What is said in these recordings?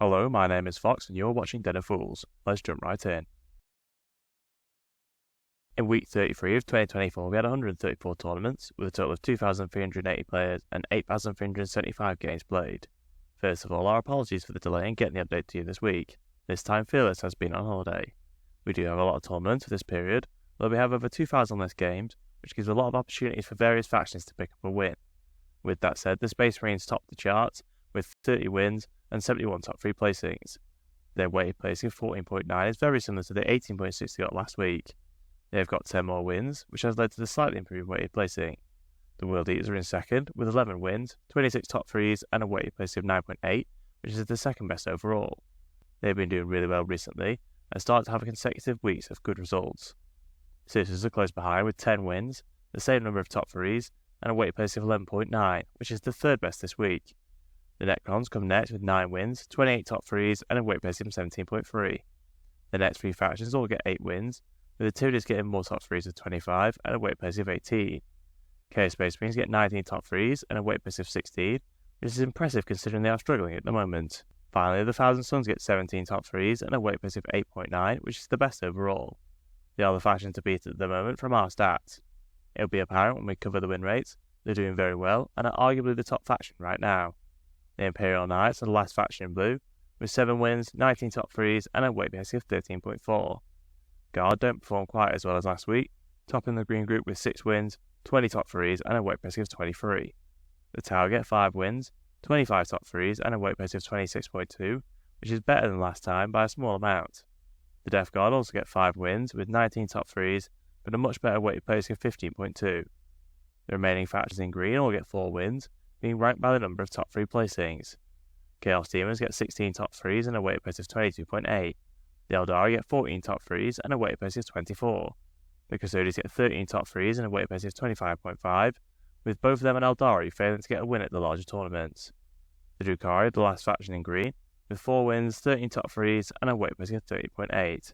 Hello, my name is Fox and you're watching Den of Fools. Let's jump right in. In week 33 of 2024 we had 134 tournaments with a total of 2,380 players and 8,375 games played. First of all, our apologies for the delay in getting the update to you this week. This time Fearless has been on holiday. We do have a lot of tournaments for this period, though we have over 2,000 less games, which gives a lot of opportunities for various factions to pick up a win. With that said, the Space Marines top the charts with 30 wins and 71 top 3 placings. Their weighted placing of 14.9 is very similar to the 18.6 they got last week. They have got 10 more wins, which has led to the slightly improved weighted placing. The World Eaters are in second with 11 wins, 26 top 3s and a weighted placing of 9.8, which is the second best overall. They've been doing really well recently and started to have consecutive weeks of good results. Sisters are close behind with 10 wins, the same number of top 3s and a weighted placing of 11.9, which is the third best this week. The Necrons come next with 9 wins, 28 top 3s and a weight placing of 17.3. The next 3 factions all get 8 wins, with the Tyranids getting more top 3s of 25 and a weight placing of 18. Chaos Space Marines get 19 top 3s and a weight placing of 16, which is impressive considering they are struggling at the moment. Finally, the Thousand Suns get 17 top 3s and a weight placing of 8.9, which is the best overall. They are the faction to beat at the moment from our stats. It'll be apparent when we cover the win rates. They're doing very well and are arguably the top faction right now. The Imperial Knights are the last faction in blue, with 7 wins, 19 top 3s and a weight placing of 13.4. Guard don't perform quite as well as last week, topping the green group with 6 wins, 20 top 3s and a weight placing of 23. The Tower get 5 wins, 25 top 3s and a weight placing of 26.2, which is better than last time by a small amount. The Death Guard also get 5 wins with 19 top 3s, but a much better weighted placing of 15.2. The remaining factions in green all get 4 wins, being ranked by the number of top 3 placings. Chaos Demons get 16 top 3s and a weighted place of 22.8. The Eldari get 14 top 3s and a weighted place of 24. The Custodians get 13 top 3s and a weighted place of 25.5, with both of them and Eldari failing to get a win at the larger tournaments. The Drukhari are the last faction in green, with 4 wins, 13 top 3s and a weighted place of 30.8.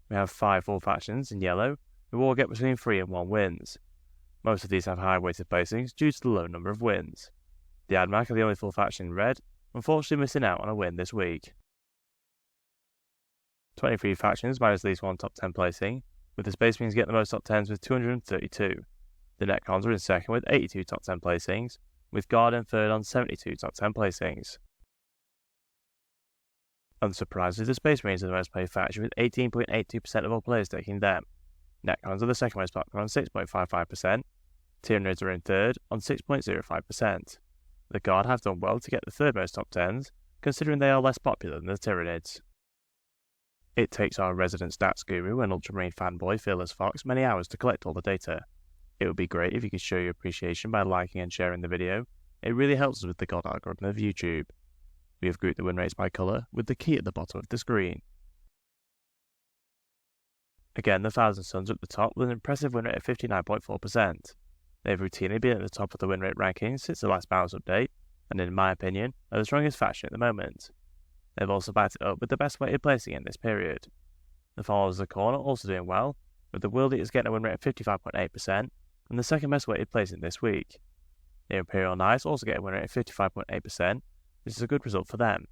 We have 5 full factions in yellow, who all get between 3 and 1 wins. Most of these have high weighted placings due to the low number of wins. The Admac are the only full faction in red, unfortunately missing out on a win this week. 23 factions manage at least 1 top 10 placing, with the Space Marines getting the most top 10s with 232. The Necrons are in second with 82 top 10 placings, with Guard in third on 72 top 10 placings. Unsurprisingly, the Space Marines are the most played faction with 18.82% of all players taking them. Necrons are the second most popular on 6.55%. Tyranids are in third on 6.05%. The Guard have done well to get the third most top 10s, considering they are less popular than the Tyranids. It takes our resident stats guru and Ultramarine fanboy Fearless Fox many hours to collect all the data. It would be great if you could show your appreciation by liking and sharing the video. It really helps us with the God algorithm of YouTube. We have grouped the win rates by colour, with the key at the bottom of the screen. Again, the Thousand Suns are at the top with an impressive win rate of 59.4%. They've routinely been at the top of the win rate rankings since the last balance update, and in my opinion, are the strongest faction at the moment. They've also backed it up with the best weighted placing in this period. The Followers of the Corn are also doing well, with the World Eaters getting a win rate of 55.8%, and the second best weighted placing this week. The Imperial Knights also get a win rate of 55.8%, which is a good result for them.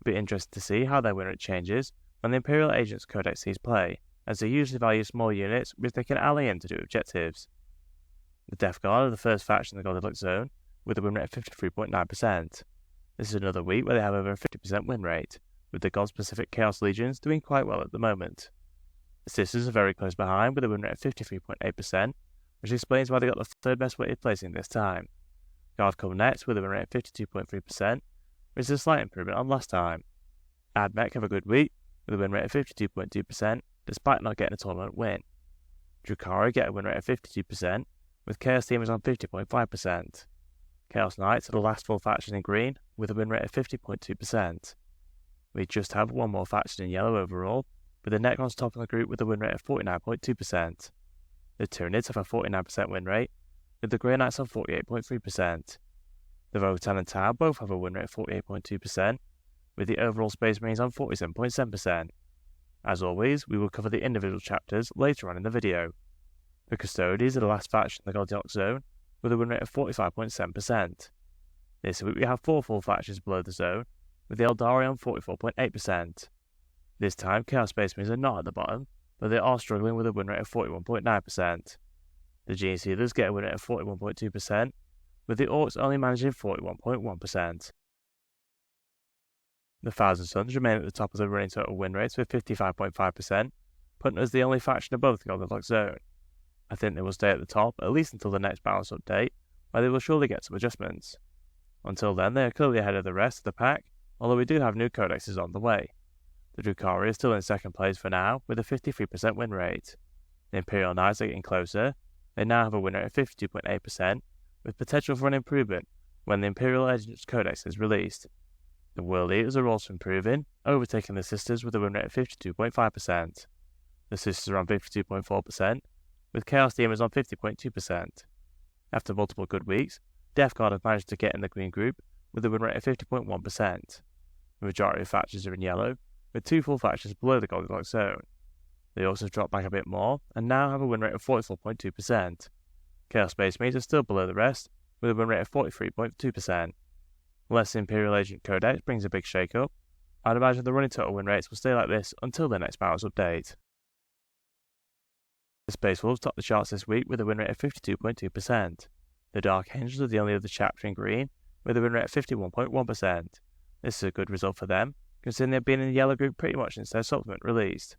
It'll be interesting to see how their win rate changes when the Imperial Agents Codex sees play, as they usually value small units which they can ally in to do objectives. The Death Guard are the first faction in the Goldilocks Zone, with a win rate of 53.9%. This is another week where they have over a 50% win rate, with the God-specific Chaos Legions doing quite well at the moment. The Sisters are very close behind with a win rate of 53.8%, which explains why they got the third best weighted placing this time. Guard come next with a win rate of 52.3%, which is a slight improvement on last time. Admech have a good week, with a win rate of 52.2%, despite not getting a tournament win. Drukhari get a win rate of 52%, with Chaos Demons on 50.5%. Chaos Knights are the last full faction in green, with a win rate of 50.2%. We just have one more faction in yellow overall, with the Necrons topping the group with a win rate of 49.2%. The Tyranids have a 49% win rate, with the Grey Knights on 48.3%. The Votan and Tau both have a win rate of 48.2%, with the overall Space Marines on 47.7%. As always, we will cover the individual chapters later on in the video. The Custodians are the last faction in the Goldilocks Zone, with a win rate of 45.7%. This week we have 4 full factions below the zone, with the Eldari on 44.8%. This time, Chaos Space Marines are not at the bottom, but they are struggling with a win rate of 41.9%. The Gene Sealers get a win rate of 41.2%, with the Orcs only managing 41.1%. The Thousand Sons remain at the top of the running total win rates with 55.5%, putting us the only faction above the Goldilocks zone. I think they will stay at the top at least until the next balance update, where they will surely get some adjustments. Until then, they are clearly ahead of the rest of the pack, although we do have new codexes on the way. The Drukhari is still in second place for now, with a 53% win rate. The Imperial Knights are getting closer. They now have a win rate of 52.8%, with potential for an improvement when the Imperial Agents Codex is released. The World Eaters are also improving, overtaking the Sisters with a win rate of 52.5%. The Sisters are on 52.4%, with Chaos Demons on 50.2%. After multiple good weeks, Death Guard have managed to get in the green group with a win rate of 50.1%. The majority of factions are in yellow, with 2 full factions below the Goldilocks zone. They also dropped back a bit more, and now have a win rate of 44.2%. Chaos Space Marines are still below the rest, with a win rate of 43.2%. Unless the Imperial Agent Codex brings a big shake-up, I'd imagine the running total win rates will stay like this until the next balance update. The Space Wolves topped the charts this week with a win rate of 52.2%. The Dark Angels are the only other chapter in green, with a win rate of 51.1%. This is a good result for them, considering they've been in the yellow group pretty much since their supplement released.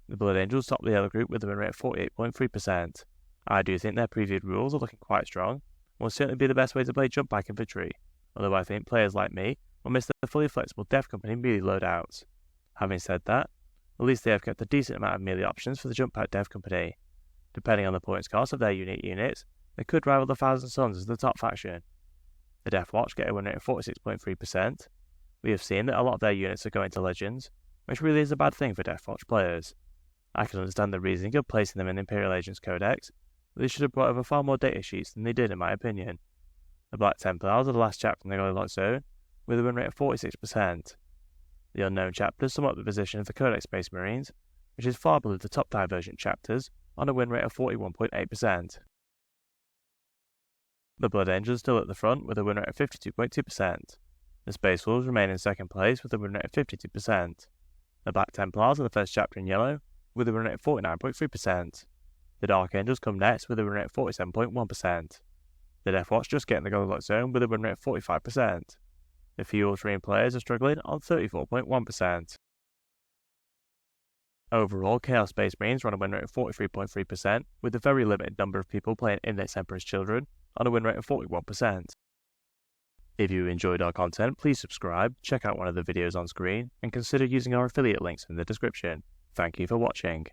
The Blood Angels topped the yellow group with a win rate of 48.3%. I do think their previewed rules are looking quite strong, and will certainly be the best way to play jump back infantry, although I think players like me will miss the fully flexible Death Company melee loadouts. Having said that, at least they have kept a decent amount of melee options for the jump pack Death Company. Depending on the points cost of their unique units, they could rival the Thousand Sons as the top faction. The Death Watch get a win rate of 46.3%. We have seen that a lot of their units are going to Legends, which really is a bad thing for Death Watch players. I can understand the reasoning of placing them in Imperial Agents Codex, but they should have brought over far more data sheets than they did in my opinion. The Black Templars are the last chapter in the Goldilocks zone, with a win rate of 46%. The Unknown chapters sum up the position of the Codex Space Marines, which is far below the top Divergent chapters, on a win rate of 41.8%. The Blood Angels are still at the front with a win rate of 52.2%. The Space Wolves remain in second place with a win rate of 52%. The Black Templars are the first chapter in yellow, with a win rate of 49.3%. The Dark Angels come next with a win rate of 47.1%. The Death Watch just get in the Goldilocks zone with a win rate of 45%. The few Ultramarine players are struggling on 34.1%. Overall, Chaos Space Marines run a win rate of 43.3%, with a very limited number of people playing Index Emperor's Children on a win rate of 41%. If you enjoyed our content, please subscribe, check out one of the videos on screen, and consider using our affiliate links in the description. Thank you for watching.